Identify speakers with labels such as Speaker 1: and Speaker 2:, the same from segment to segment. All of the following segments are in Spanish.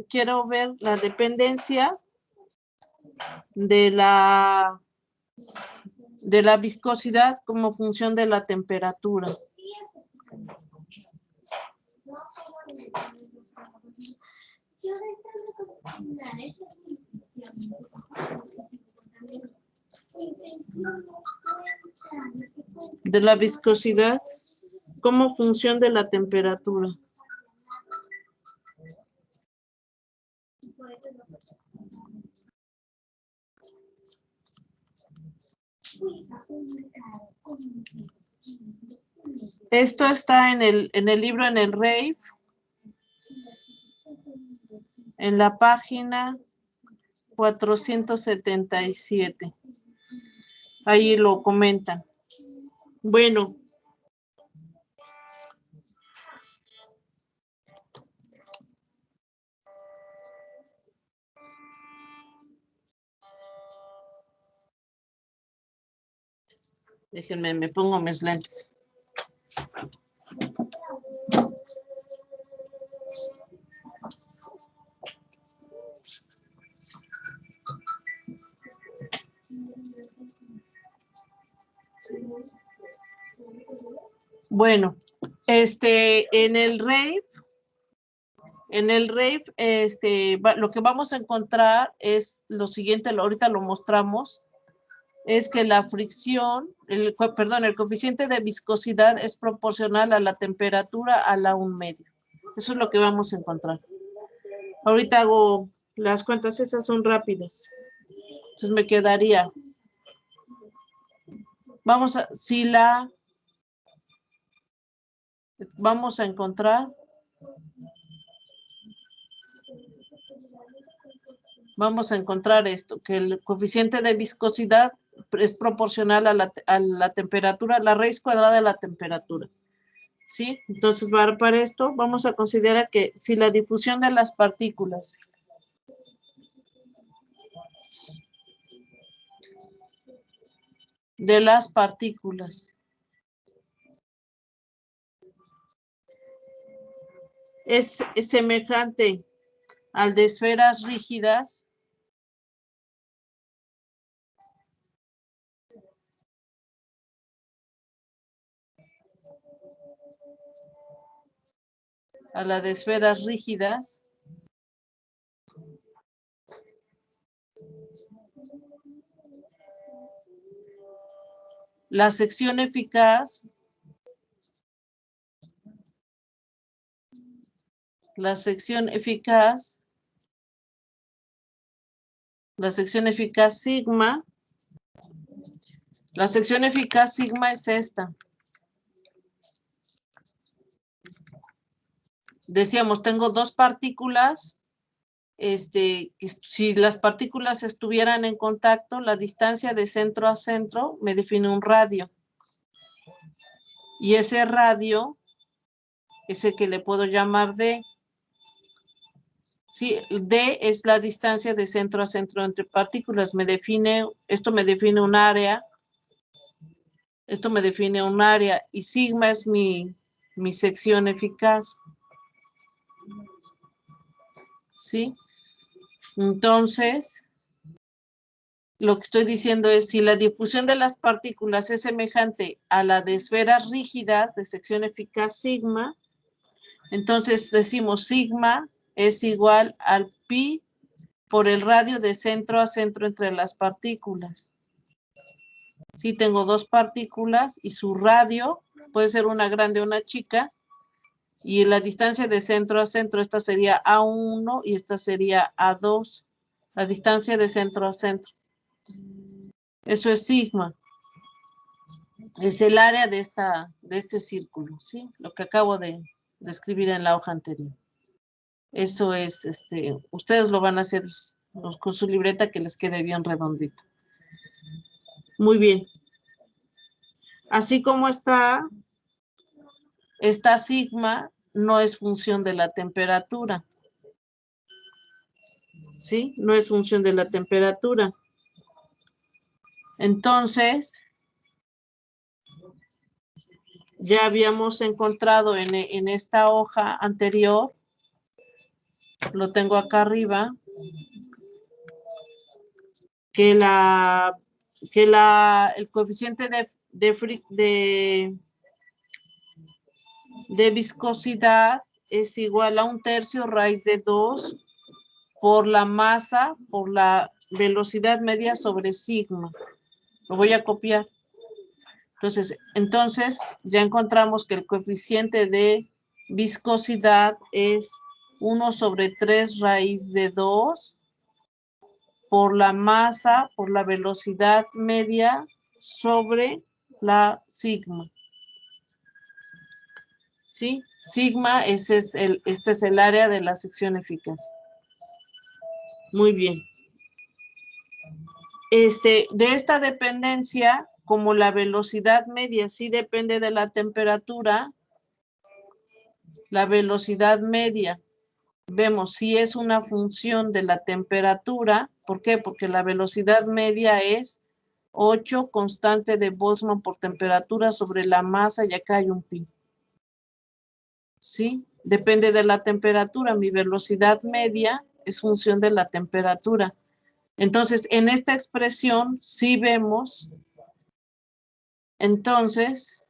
Speaker 1: quiero ver la dependencia de la viscosidad como función de la temperatura. De la viscosidad como función de la temperatura. Esto está en el libro, en el RAVE, en la página 477. Ahí lo comentan. Bueno. Déjenme, me pongo mis lentes. Bueno, en el RAVE, lo que vamos a encontrar es lo siguiente, ahorita lo mostramos, es que la fricción, el coeficiente de viscosidad es proporcional a la temperatura a la 1/2. Eso es lo que vamos a encontrar. Ahorita hago las cuentas, esas son rápidas. Entonces me quedaría, vamos a encontrar, esto, que el coeficiente de viscosidad es proporcional a la temperatura, la raíz cuadrada de la temperatura. ¿Sí? Entonces, para esto vamos a considerar que si la difusión de las partículas es semejante al de esferas rígidas, la sección eficaz sigma, es esta. Decíamos, tengo dos partículas, que si las partículas estuvieran en contacto, la distancia de centro a centro me define un radio. Y ese radio es el que le puedo llamar D. Sí, D es la distancia de centro a centro entre partículas. Esto me define un área. Y sigma es mi sección eficaz. ¿Sí? Entonces, lo que estoy diciendo es, si la difusión de las partículas es semejante a la de esferas rígidas de sección eficaz sigma, entonces decimos sigma es igual al pi por el radio de centro a centro entre las partículas. Si tengo dos partículas y su radio puede ser una grande o una chica, y la distancia de centro a centro, esta sería A1 y esta sería A2, la distancia de centro a centro. Eso es sigma. Es el área de este círculo, ¿sí? Lo que acabo de escribir en la hoja anterior. Eso es, ustedes lo van a hacer con su libreta que les quede bien redondito. Muy bien. Así como esta sigma no es función de la temperatura. ¿Sí? No es función de la temperatura. Entonces, ya habíamos encontrado en esta hoja anterior lo tengo acá arriba, que el coeficiente de viscosidad es igual a 1/3 raíz de 2 por la masa, por la velocidad media sobre sigma. Lo voy a copiar. Entonces ya encontramos que el coeficiente de viscosidad es 1/3 raíz de 2 por la masa, por la velocidad media sobre la sigma. ¿Sí? Sigma, este es el área de la sección eficaz. Muy bien. De esta dependencia, como la velocidad media sí depende de la temperatura, la velocidad media, vemos si es una función de la temperatura. ¿Por qué? Porque la velocidad media es 8 constante de Boltzmann por temperatura sobre la masa, y acá hay un pi. ¿Sí? Depende de la temperatura. Mi velocidad media es función de la temperatura. Entonces, en esta expresión sí vemos, entonces,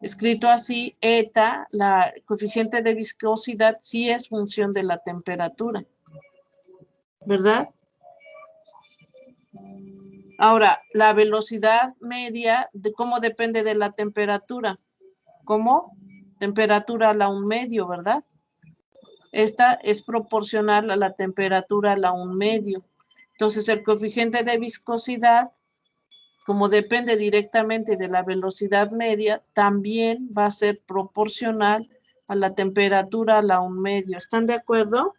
Speaker 1: escrito así, eta, la coeficiente de viscosidad sí es función de la temperatura, ¿verdad? Ahora, la velocidad media, ¿cómo depende de la temperatura? ¿Cómo? Temperatura a la 1/2, ¿verdad? Esta es proporcional a la temperatura a la 1/2. Entonces, el coeficiente de viscosidad, como depende directamente de la velocidad media, también va a ser proporcional a la temperatura a la 1/2. ¿Están de acuerdo?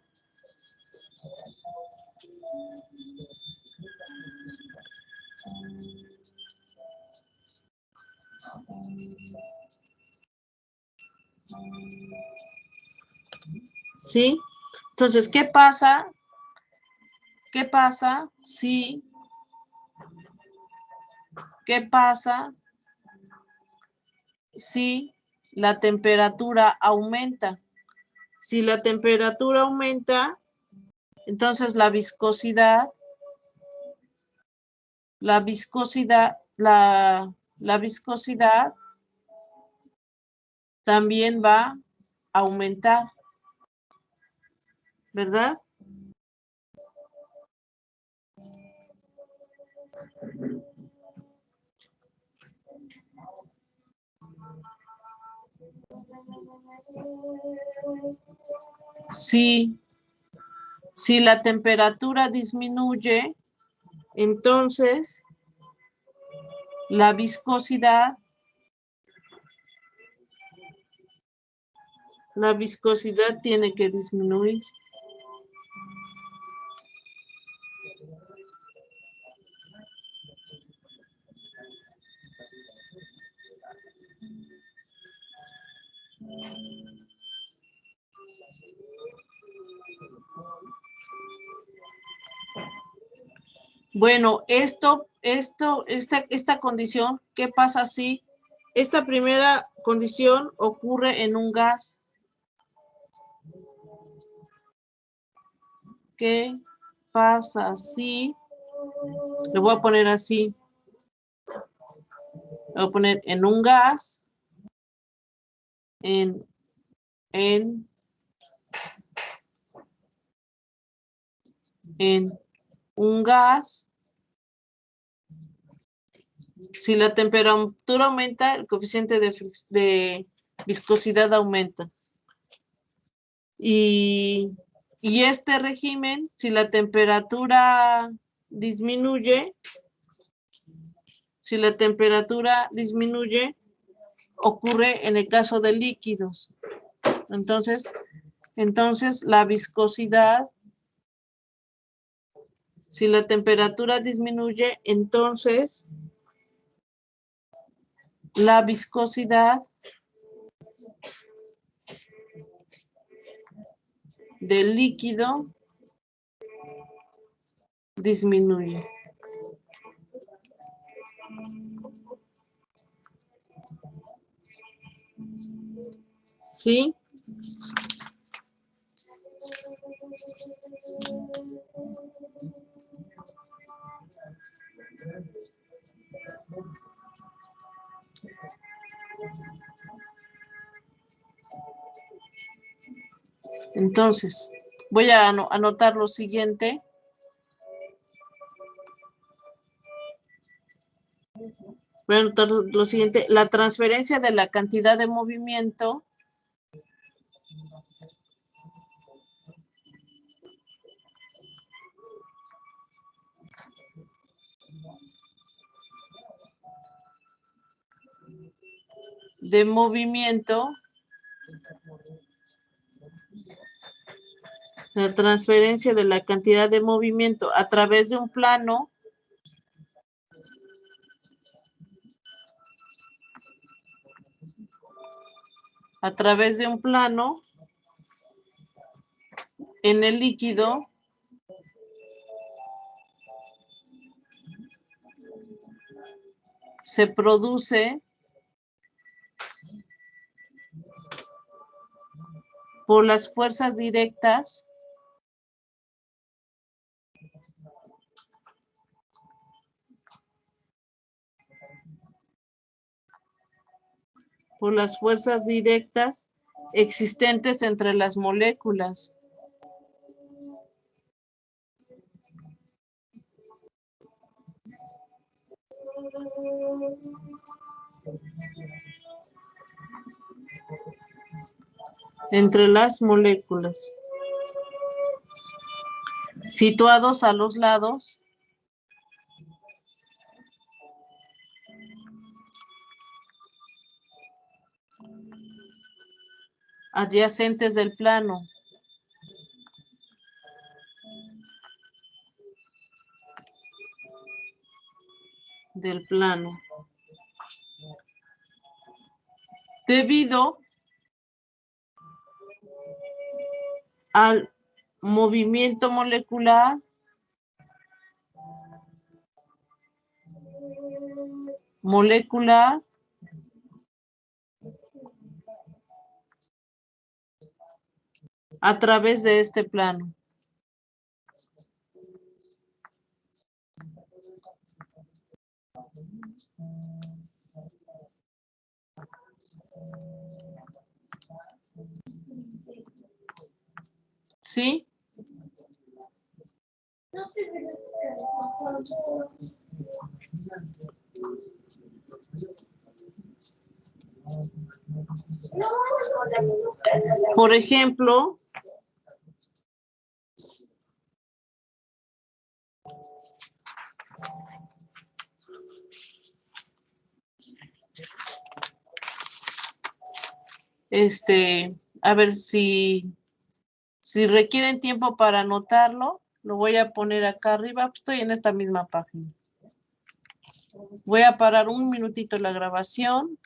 Speaker 1: ¿Sí? Entonces, ¿qué pasa? ¿Qué pasa si la temperatura aumenta? Si la temperatura aumenta, entonces la viscosidad también va a aumentar, ¿verdad? Si la temperatura disminuye, entonces la viscosidad tiene que disminuir. Bueno, esta condición, ¿qué pasa si esta primera condición ocurre en un gas? ¿Qué pasa si, le voy a poner así, le voy a poner en un gas, en un gas, si la temperatura aumenta, el coeficiente de viscosidad aumenta. Y este régimen, si la temperatura disminuye, ocurre en el caso de líquidos. Entonces la viscosidad, si la temperatura disminuye, entonces la viscosidad del líquido disminuye. ¿Sí? Entonces, voy a anotar lo siguiente. Voy a anotar lo siguiente. La transferencia de la cantidad de movimiento la transferencia de la cantidad de movimiento a través de un plano en el líquido se produce por las fuerzas directas existentes entre las moléculas. Situados a los lados adyacentes del plano. Debido al movimiento molecular a través de este plano. ¿Sí? Por ejemplo, a ver si requieren tiempo para anotarlo, lo voy a poner acá arriba, estoy en esta misma página. Voy a parar un minutito la grabación.